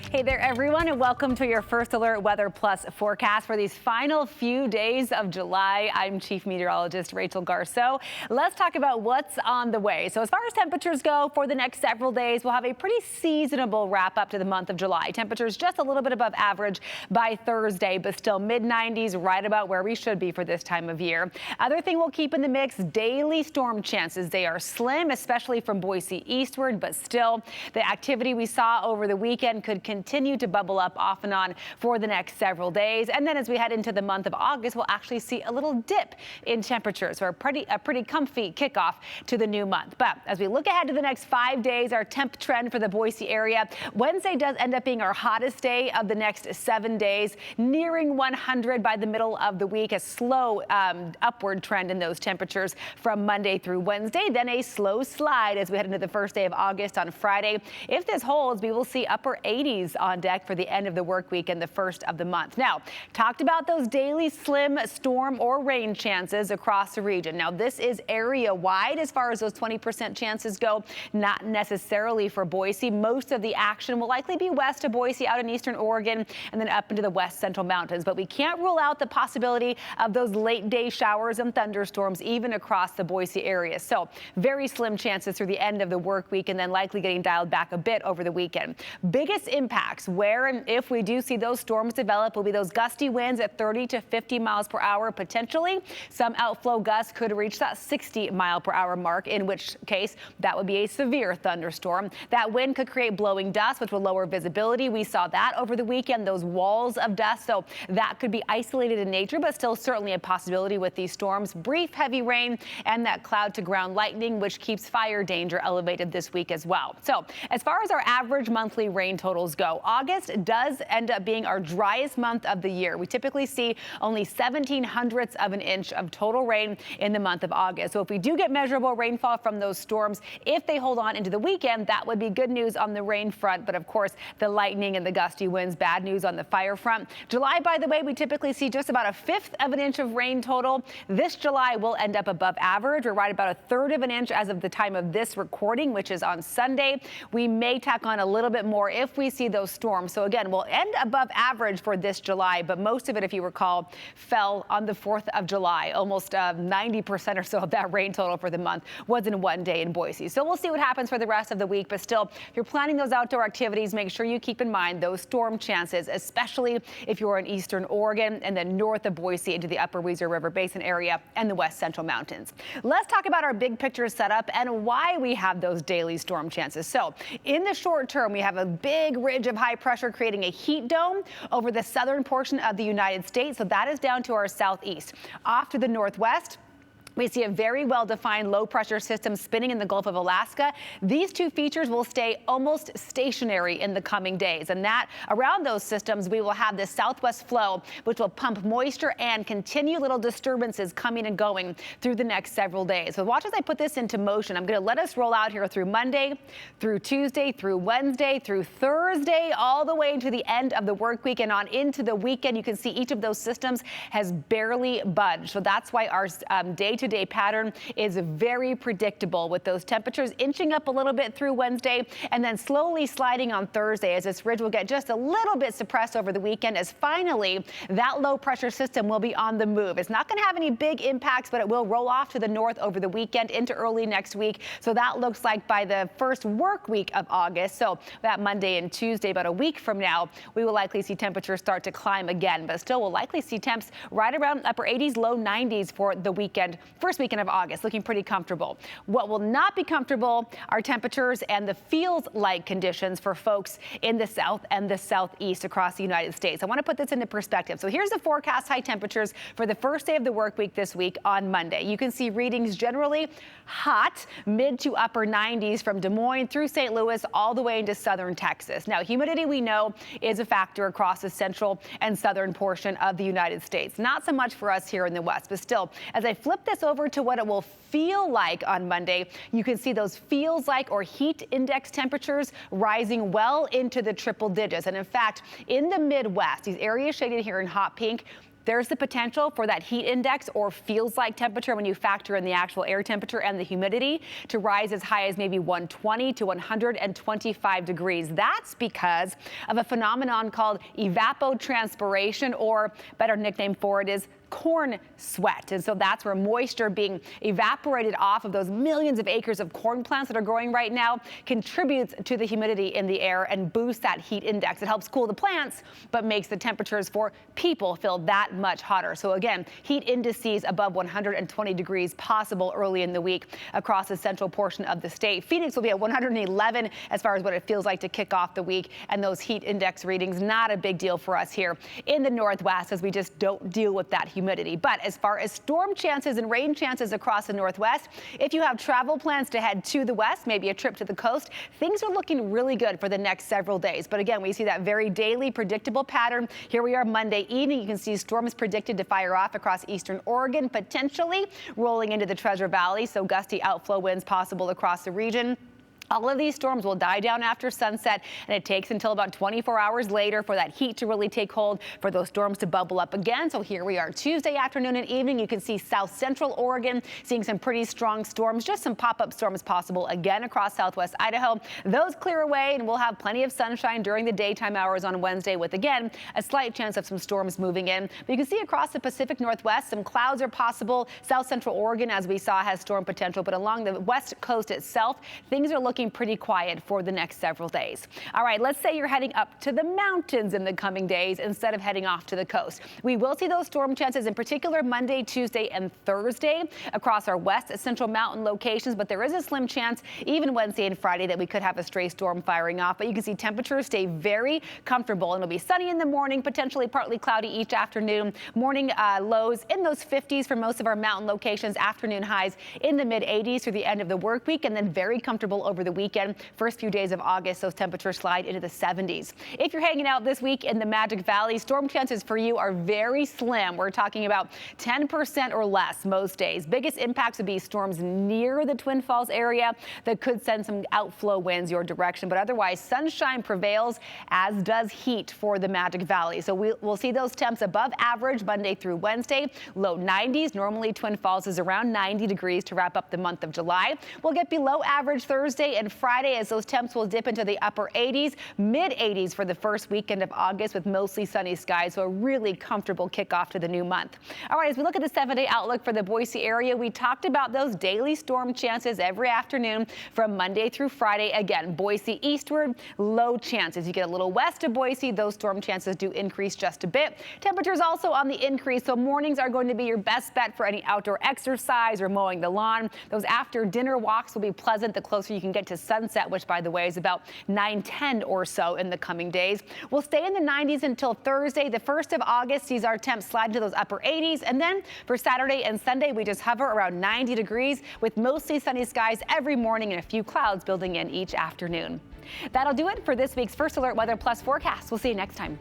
Hey there, everyone, and welcome to your First Alert Weather Plus forecast for these final few days of July. I'm Chief Meteorologist Rachel Garceau. Let's talk about what's on the way. So as far as temperatures go for the next several days, we'll have a pretty seasonable wrap up to the month of July. Temperatures just a little bit above average by Thursday, but still mid-90s, right about where we should be for this time of year. Other thing we'll keep in the mix, daily storm chances. They are slim, especially from Boise eastward, but still the activity we saw over the weekend could continue to bubble up off and on for the next several days. And then as we head into the month of August, we'll actually see a little dip in temperatures, or a pretty comfy kickoff to the new month. But as we look ahead to the next 5 days, our temp trend for the Boise area, Wednesday does end up being our hottest day of the next 7 days, nearing 100 by the middle of the week, a slow upward trend in those temperatures from Monday through Wednesday, then a slow slide as we head into the first day of August on Friday. If this holds, we will see upper 80s on deck for the end of the work week and the first of the month. Now, talked about those daily slim storm or rain chances across the region. Now, this is area wide as far as those 20% chances go, not necessarily for Boise. Most of the action will likely be west of Boise, out in eastern Oregon, and then up into the west central mountains. But we can't rule out the possibility of those late day showers and thunderstorms even across the Boise area. So very slim chances through the end of the work week, and then likely getting dialed back a bit over the weekend. Biggest impacts where and if we do see those storms develop will be those gusty winds at 30 to 50 miles per hour potentially. Some outflow gusts could reach that 60 mile per hour mark, in which case that would be a severe thunderstorm. That wind could create blowing dust, which will lower visibility. We saw that over the weekend, those walls of dust. So that could be isolated in nature, but still certainly a possibility with these storms. Brief heavy rain and that cloud to ground lightning, which keeps fire danger elevated this week as well. So as far as our average monthly rain totals go, August does end up being our driest month of the year. We typically see only 0.17 of an inch of total rain in the month of August. So if we do get measurable rainfall from those storms, if they hold on into the weekend, that would be good news on the rain front. But of course, the lightning and the gusty winds, bad news on the fire front. July, by the way, we typically see just about 1/5 of an inch of rain total. This July will end up above average. We're right about 1/3 of an inch as of the time of this recording, which is on Sunday. We may tack on a little bit more if we see those storms. So again, we'll end above average for this July, but most of it, if you recall, fell on the 4th of July. Almost 90% or so of that rain total for the month was in one day in Boise. So we'll see what happens for the rest of the week, but still, if you're planning those outdoor activities, make sure you keep in mind those storm chances, especially if you're in eastern Oregon and then north of Boise into the upper Weezer River Basin area and the west central mountains. Let's talk about our big picture setup and why we have those daily storm chances. So in the short term, we have a big ridge of high pressure creating a heat dome over the southern portion of the United States. So that is down to our southeast. Off to the northwest, we see a very well-defined low-pressure system spinning in the Gulf of Alaska. These two features will stay almost stationary in the coming days. And that around those systems, we will have this southwest flow, which will pump moisture and continue little disturbances coming and going through the next several days. So watch as I put this into motion. I'm going to let us roll out here through Monday, through Tuesday, through Wednesday, through Thursday, all the way to the end of the work week and on into the weekend. You can see each of those systems has barely budged. So that's why our day-to-day pattern is very predictable, with those temperatures inching up a little bit through Wednesday and then slowly sliding on Thursday as this ridge will get just a little bit suppressed over the weekend, as finally that low pressure system will be on the move. It's not going to have any big impacts, but it will roll off to the north over the weekend into early next week. So that looks like by the first work week of August, so that Monday and Tuesday, about a week from now, we will likely see temperatures start to climb again, but still we'll likely see temps right around upper 80s, low 90s for the weekend. First weekend of August, looking pretty comfortable. What will not be comfortable are temperatures and the feels-like conditions for folks in the south and the southeast across the United States. I want to put this into perspective. So here's the forecast high temperatures for the first day of the work week this week on Monday. You can see readings generally hot, mid to upper 90s from Des Moines through St. Louis all the way into southern Texas. Now, humidity we know is a factor across the central and southern portion of the United States. Not so much for us here in the west, but still, as I flip this over to what it will feel like on Monday, you can see those feels like or heat index temperatures rising well into the triple digits. And in fact, in the Midwest, these areas shaded here in hot pink, there's the potential for that heat index, or feels like temperature when you factor in the actual air temperature and the humidity, to rise as high as maybe 120 to 125 degrees. That's because of a phenomenon called evapotranspiration, or better nickname for it is corn sweat. And so that's where moisture being evaporated off of those millions of acres of corn plants that are growing right now contributes to the humidity in the air and boosts that heat index. It helps cool the plants, but makes the temperatures for people feel that much hotter. So again, heat indices above 120 degrees possible early in the week across the central portion of the state. Phoenix will be at 111 as far as what it feels like to kick off the week, and those heat index readings, not a big deal for us here in the Northwest, as we just don't deal with that humidity. But as far as storm chances and rain chances across the Northwest, if you have travel plans to head to the west, maybe a trip to the coast, things are looking really good for the next several days. But again, we see that very daily predictable pattern. Here we are Monday evening. You can see storms predicted to fire off across eastern Oregon, potentially rolling into the Treasure Valley. So gusty outflow winds possible across the region. All of these storms will die down after sunset, and it takes until about 24 hours later for that heat to really take hold, for those storms to bubble up again. So here we are Tuesday afternoon and evening. You can see south central Oregon seeing some pretty strong storms, just some pop-up storms possible again across southwest Idaho. Those clear away, and we'll have plenty of sunshine during the daytime hours on Wednesday, with again a slight chance of some storms moving in. But you can see across the Pacific Northwest, some clouds are possible. South central Oregon, as we saw, has storm potential, but along the west coast itself, things are looking pretty quiet for the next several days. All right, let's say you're heading up to the mountains in the coming days instead of heading off to the coast. We will see those storm chances, in particular Monday, Tuesday, and Thursday across our west central mountain locations, but there is a slim chance even Wednesday and Friday that we could have a stray storm firing off. But you can see temperatures stay very comfortable, and it'll be sunny in the morning, potentially partly cloudy each afternoon. Morning lows in those 50s for most of our mountain locations, afternoon highs in the mid 80s through the end of the work week, and then very comfortable over the weekend. First few days of August, those temperatures slide into the 70s. If you're hanging out this week in the Magic Valley, storm chances for you are very slim. We're talking about 10% or less most days. Biggest impacts would be storms near the Twin Falls area that could send some outflow winds your direction, but otherwise sunshine prevails, as does heat for the Magic Valley. So we'll see those temps above average Monday through Wednesday, low 90s. Normally Twin Falls is around 90 degrees to wrap up the month of July. We'll get below average Thursday and Friday, as those temps will dip into the upper 80s, mid 80s for the first weekend of August, with mostly sunny skies. So a really comfortable kickoff to the new month. All right, as we look at the 7-day outlook for the Boise area, we talked about those daily storm chances every afternoon from Monday through Friday. Again, Boise eastward, low chances. You get a little west of Boise, those storm chances do increase just a bit. Temperatures also on the increase, so mornings are going to be your best bet for any outdoor exercise or mowing the lawn. Those after dinner walks will be pleasant the closer you can get to sunset, which by the way is about 9-10 or so in the coming days. We'll stay in the 90s until Thursday. The 1st of August sees our temps slide into those upper 80s, and then for Saturday and Sunday we just hover around 90 degrees with mostly sunny skies every morning and a few clouds building in each afternoon. That'll do it for this week's First Alert Weather Plus forecast. We'll see you next time.